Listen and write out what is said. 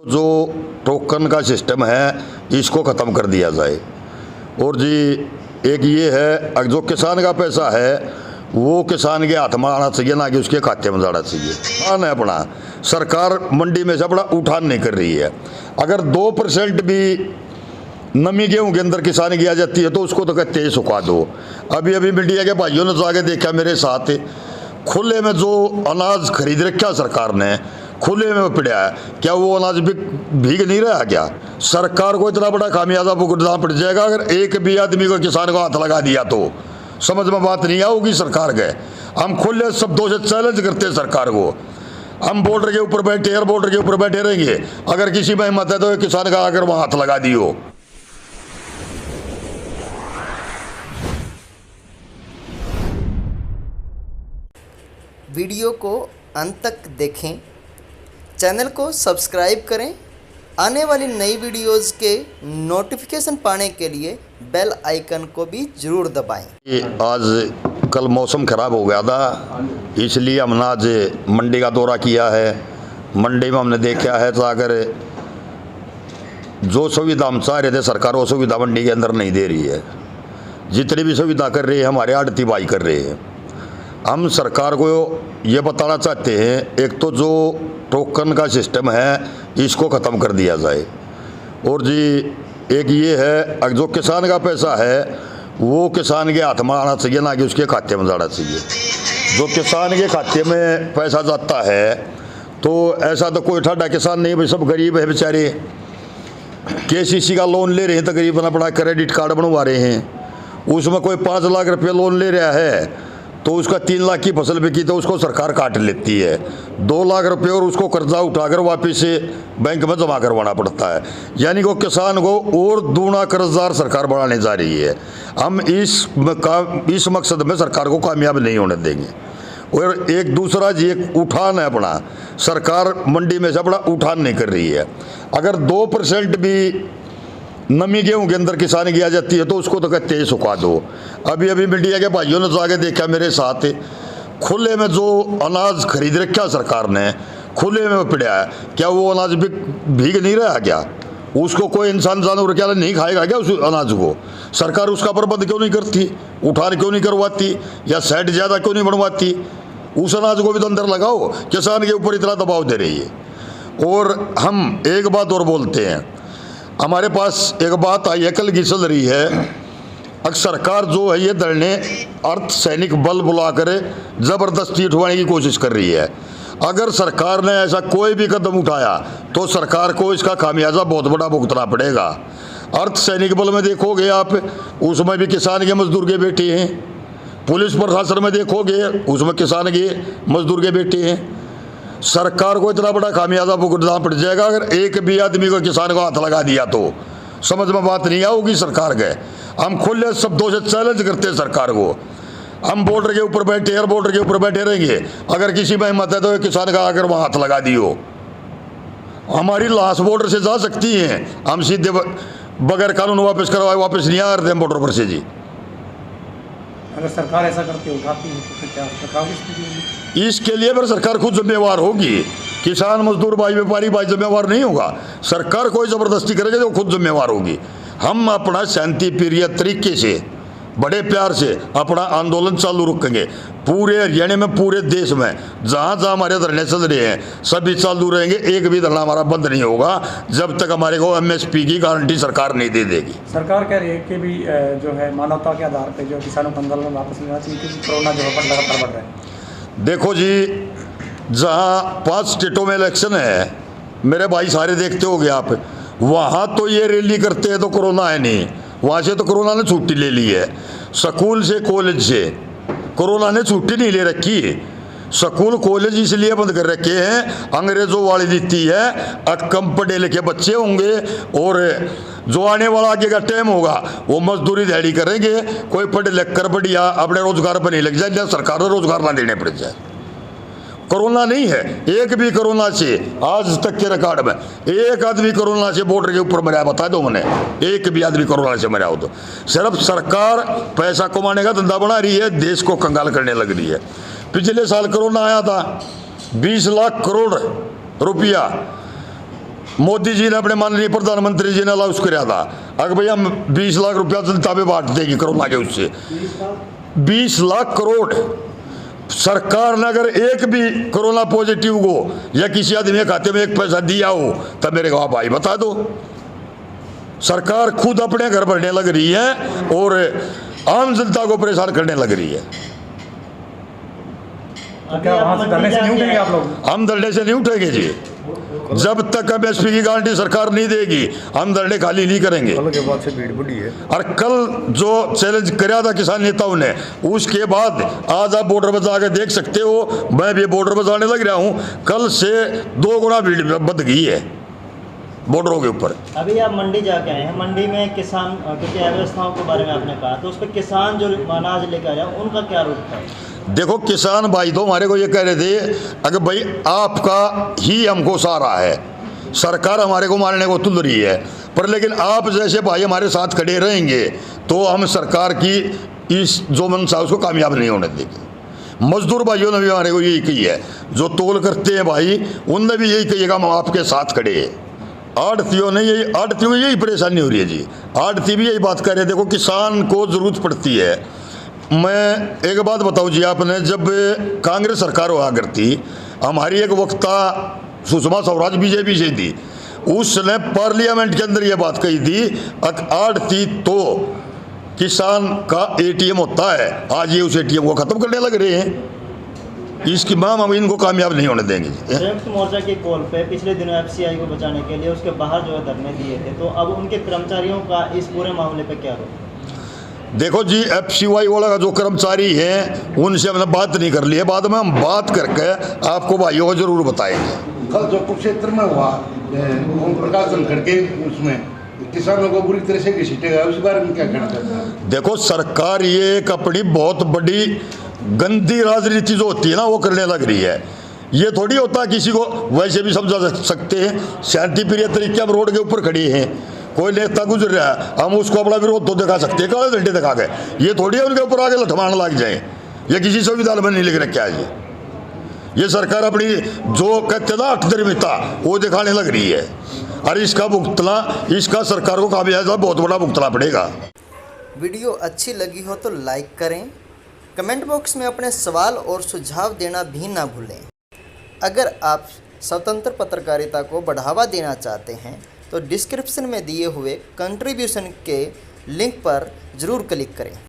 जो टोकन का सिस्टम है इसको ख़त्म कर दिया जाए। और जी एक ये है, जो किसान का पैसा है वो किसान के हाथ में आना चाहिए, ना कि उसके खाते में जाना चाहिए। हाँ, अपना सरकार मंडी में से अपना उठान नहीं कर रही है। अगर 2% भी नमी गेहूं के अंदर किसान की आ जाती है तो उसको तो कहते हैं सुखा दो। अभी अभी मीडिया के भाइयों ने जाके देखा मेरे साथ, खुले में जो अनाज खरीद रखा सरकार ने खुले में पड़ा है, क्या वो अनाज भीग नहीं रहा? क्या सरकार को इतना बड़ा खामियाजा भुगतना पड़ जाएगा अगर एक भी आदमी को किसान को हाथ लगा दिया? तो समझ में बात नहीं आऊगी सरकार के। हम खुले शब्दों से चैलेंज करते हैं सरकार को। हम बॉर्डर के ऊपर बैठे, एयर बॉर्डर के ऊपर बैठे रहेंगे, अगर किसी में हिम्मत है तो किसान का आकर वहां हाथ लगा दियो। वीडियो को अंत तक देखें, चैनल को सब्सक्राइब करें, आने वाली नई वीडियोस के नोटिफिकेशन पाने के लिए बेल आइकन को भी ज़रूर दबाएं। आज कल मौसम ख़राब हो गया था, इसलिए हमने आज मंडी का दौरा किया है। मंडी में हमने देखा है जाकर जो सुविधा हम चाह रहे थे सरकार वो सुविधा मंडी के अंदर नहीं दे रही है। जितनी भी सुविधा कर रही है हमारे आड़ती भाई कर रहे हैं। हम सरकार को ये बताना चाहते हैं, एक तो जो टोकन का सिस्टम है इसको ख़त्म कर दिया जाए। और जी एक ये है, जो किसान का पैसा है वो किसान के हाथ में आना चाहिए, ना कि उसके खाते में जाना चाहिए। जो किसान के खाते में पैसा जाता है तो ऐसा तो कोई ठाडा किसान नहीं भाई, सब गरीब है बेचारे। केसीसी का लोन ले रहे हैं, तकरीबन अपना क्रेडिट कार्ड बनवा रहे हैं, उसमें कोई 5 लाख रुपये लोन ले रहा है तो उसका 3 लाख की फसल बिकी तो उसको सरकार काट लेती है। 2 लाख रुपये और उसको कर्जा उठाकर वापस से बैंक में जमा करवाना पड़ता है। यानी कि किसान को और दूना कर्जदार सरकार बनाने जा रही है। हम इस मकसद में सरकार को कामयाब नहीं होने देंगे। और एक दूसरा जी एक उठान है अपना, सरकार मंडी में से अपना उठान नहीं कर रही है। अगर 2% भी नमी गेहूं के अंदर किसान की आ जाती है तो उसको तो कहते हैं सुखा दो। अभी अभी मीडिया के भाइयों ने जाके देखा मेरे साथ, खुले में जो अनाज खरीद रखा सरकार ने खुले में पड़ा है, क्या वो अनाज भीग नहीं रहा? क्या उसको कोई इंसान जानवर क्या नहीं खाएगा? क्या उस अनाज को सरकार उसका प्रबंध क्यों नहीं करती? उठान क्यों नहीं करवाती? या सेट ज़्यादा क्यों नहीं बनवाती? उस अनाज को भी तो अंदर लगाओ। किसान के ऊपर इतना दबाव दे रही है। और हम एक बात और बोलते हैं, हमारे पास एक बात आई है कल की चल रही है, अगर सरकार जो है ये धरने अर्धसैनिक बल बुलाकर ज़बरदस्ती उठवाने की कोशिश कर रही है। अगर सरकार ने ऐसा कोई भी कदम उठाया तो सरकार को इसका खामियाजा बहुत बड़ा भुगतना पड़ेगा। अर्धसैनिक बल में देखोगे आप, उसमें भी किसान के मजदूर के बेटे हैं। पुलिस प्रशासन में देखोगे उसमें किसान के मजदूर के बेटे हैं। सरकार को इतना बड़ा खामियाजा भुगतना पड़ जाएगा अगर एक भी आदमी को किसान को हाथ लगा दिया? तो समझ में बात नहीं आऊगी सरकार के। हम खुले शब्दों से चैलेंज करते हैं सरकार को। हम बॉर्डर के ऊपर बैठे, एयर बॉर्डर के ऊपर बैठे रहेंगे, अगर किसी में हिम्मत है तो किसान का आकर वहां हाथ लगा दियो। हमारी लाश बॉर्डर से जा सकती है, हम सीधे बगैर कानून वापस करवाए वापस नहीं आ रहे हैं बॉर्डर पर से जी। अगर सरकार ऐसा करके उठाती है तो फिर क्या सरकार की स्थिति होगी? इसके लिए फिर सरकार खुद जिम्मेवार होगी। किसान मजदूर भाई व्यापारी भाई जिम्मेवार नहीं होगा। सरकार कोई ज़बरदस्ती करेगी तो खुद जिम्मेवार होगी। हम अपना शांति प्रिय तरीके से बड़े प्यार से अपना आंदोलन चालू रखेंगे। पूरे हरियाणा में, पूरे देश में जहाँ जहाँ हमारे धरने चल रहे हैं सभी चालू रहेंगे। एक भी धरना हमारा बंद नहीं होगा जब तक हमारे को MSP की गारंटी सरकार नहीं दे देगी। सरकार कह रही है कि भी जो है मानवता के आधार पर जो किसानों को आंदोलन वापस लेना चाहिए क्योंकि कोरोना जो है लगातार बढ़ रहा है। देखो जी, जहाँ 5 स्टेटों में इलेक्शन है, मेरे भाई सारे देखते होगे आप, वहाँ तो ये रैली करते हैं तो कोरोना है नहीं, वहाँ से तो कोरोना ने छुट्टी ले ली है। स्कूल से कॉलेज से कोरोना ने छुट्टी नहीं ले रखी। स्कूल कॉलेज इसलिए बंद कर रखे हैं, अंग्रेज़ों वाली नीति है। अब कम पढ़े लिखे बच्चे होंगे और जो आने वाला आगे का टाइम होगा वो मजदूरी दिहाड़ी करेंगे। कोई पढ़ लिख कर बढ़िया अपने रोजगार पर नहीं लग जाए या सरकार को रोजगार ना देने पड़ जाए। कोरोना नहीं है, एक भी कोरोना से आज तक के रिकॉर्ड में एक आदमी कोरोना से बॉर्डर के ऊपर मरा, बता दो मैंने एक भी आदमी कोरोना से मरा हो। तो सिर्फ सरकार पैसा कमाने का धंधा बना रही है, देश को कंगाल करने लग रही है। पिछले साल कोरोना आया था, 20 लाख करोड़ रुपया मोदी जी ने अपने माननीय प्रधानमंत्री जी ने अलाउंस कराया था, अगर भैया हम 20 लाख रुपया जनता पे बांट देगी कोरोना के, उससे 20 लाख करोड़। सरकार ने अगर एक भी कोरोना पॉजिटिव को या किसी आदमी के खाते में एक पैसा दिया हो तब मेरे को भाई बता दो। सरकार खुद अपने घर भरने लग रही है और आम जनता को परेशान करने लग रही है। तो क्या वहाँ से धरने से नहीं उठेंगे आप लोग? हम धरने से नहीं उठेंगे जी, जब तक एमएसपी की गारंटी सरकार नहीं देगी हम धरने खाली नहीं करेंगे। कल के बाद से भीड़ बढ़ी है और कल जो चैलेंज कराया था किसान नेताओं ने, उसके बाद आज आप बॉर्डर पर जाकर देख सकते हो, मैं भी बॉर्डर पर जाने लग रहा हूँ, कल से 2 गुना भीड़ बढ़ गई है बॉर्डरों के ऊपर। अभी आप मंडी जाके आए हैं, मंडी में किसान, क्योंकि अव्यवस्थाओं के बारे में आपने कहा, तो उस पर किसान जो अनाज लेकर आया उनका क्या रूप था? देखो किसान भाई तो हमारे को ये कह रहे थे, अगर भाई आपका ही हमको सहारा है, सरकार हमारे को मारने को तुल रही है, पर लेकिन आप जैसे भाई हमारे साथ खड़े रहेंगे तो हम सरकार की इस जो मंशा उसको कामयाब नहीं होने देंगे। मजदूर भाइयों ने भी हमारे को यही कही है, जो तोल करते हैं भाई उनने भी यही कहिएगा हम आपके साथ खड़े हैं। आड़तियों ने यही, आड़तियों को यही परेशानी हो रही है जी, आड़ती भी यही बात कर रहे हैं। देखो किसान को ज़रूरत पड़ती है। मैं एक बात बताऊं जी, आपने जब कांग्रेस सरकार हुआ करती, हमारी एक वक्ता सुषमा स्वराज बीजेपी से थी, उसने पार्लियामेंट के अंदर ये बात कही थी, आड़ती तो किसान का एटीएम होता है, आज ये उस एटीएम को ख़त्म करने लग रहे हैं। इसकी माम हम इनको कामयाब नहीं होने देंगे। संयुक्त मोर्चा की कॉल पे पिछले दिनों एफसीआई को बचाने के लिए उसके बाहर जो है धरने दिए थे, तो अब उनके कर्मचारियों का इस पूरे मामले पे क्या रोक? देखो जी, एफसीआई वाला का जो कर्मचारी हैं उनसे हमने बात नहीं कर ली है, बाद में हम बात करके आपको भाइयों को जरूर बताएंगे। कल जो कुरुक्षेत्र में हुआ ओम प्रकाश धनखड़ के उसमें किसानों को बुरी तरह से घसीटेगा, उस बारे में क्या कहना चाहते हैं? देखो सरकार ये एक अपनी बहुत बड़ी गंदी राजनीति जो होती है ना वो करने लग रही है। ये थोड़ी होता किसी को वैसे भी समझा सकते हैं, शांति प्रिय तरीके हम रोड के ऊपर खड़े हैं, कोई नेता गुजर रहा है हम उसको अपना विरोध तो दिखा सकते हैं, काले झंडे दिखा के। ये थोड़ी है उनके ऊपर आगे लठमारने लग जाए, ये किसी संविधान में नहीं लिख रखा है। ये सरकार अपनी जो कहते ना अठधर्मिता वो दिखाने लग रही है, और इसका भुगतना, इसका सरकार को कामयाब बहुत बड़ा भुगतना पड़ेगा। वीडियो अच्छी लगी हो तो लाइक करें, कमेंट बॉक्स में अपने सवाल और सुझाव देना भी ना भूलें। अगर आप स्वतंत्र पत्रकारिता को बढ़ावा देना चाहते हैं तो डिस्क्रिप्शन में दिए हुए कंट्रीब्यूशन के लिंक पर ज़रूर क्लिक करें।